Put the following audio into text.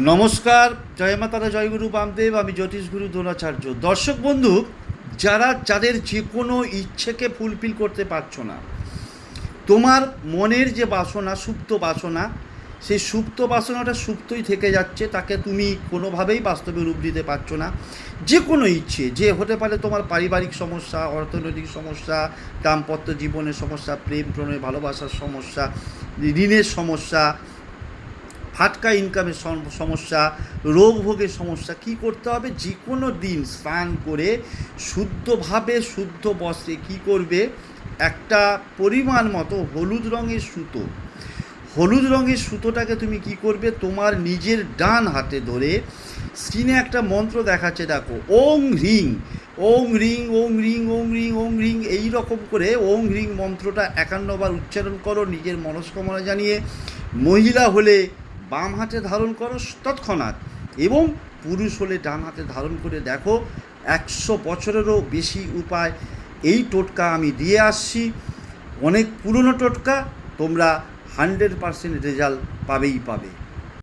নমস্কার, জয় মাতারা, জয়গুরু বামদেব। আমি জ্যোতিষগুরু দ্রোণাচার্য। দর্শক বন্ধু, যাদের যে কোনো ইচ্ছেকে ফুলফিল করতে পারছো না, তোমার মনের যে বাসনা, সুপ্ত বাসনা, সেই সুপ্ত বাসনাটা সুপ্তই থেকে যাচ্ছে, তাকে তুমি কোনোভাবেই বাস্তবে রূপ দিতে পারছো না। যে কোনো ইচ্ছে, যে হতে পারে তোমার পারিবারিক সমস্যা, অর্থনৈতিক সমস্যা, দাম্পত্য জীবনের সমস্যা, প্রেম প্রণয় ভালোবাসার সমস্যা, ঋণের সমস্যা, ফাটকা ইনকামের সমস্যা, রোগ ভোগের সমস্যা, কী করতে হবে? যে কোনো দিন স্নান করে শুদ্ধভাবে শুদ্ধ বস্ত্রে কী করবে, একটা পরিমাণ মতো হলুদ রঙের সুতোটাকে তুমি কি করবে, তোমার নিজের ডান হাতে ধরে, স্ক্রিনে একটা মন্ত্র দেখাচ্ছে দেখো, ওং হ্রিং ওং হ্রিং ওং হ্রিং ওং হ্রিং ওং হ্রিং, এইরকম করে ওং হ্রিং মন্ত্রটা 51 বার উচ্চারণ করো নিজের মনস্কামনা জানিয়ে। মহিলা হলে বাম হাতে ধারণ করো তৎক্ষণাৎ, এবং পুরুষ হলে ডান হাতে ধারণ করে দেখো। 100 বছরেরও বেশি উপায় এই টোটকা আমি দিয়ে আসছি, অনেক পুরনো টোটকা, তোমরা 100% রেজাল্ট পাবেই পাবে।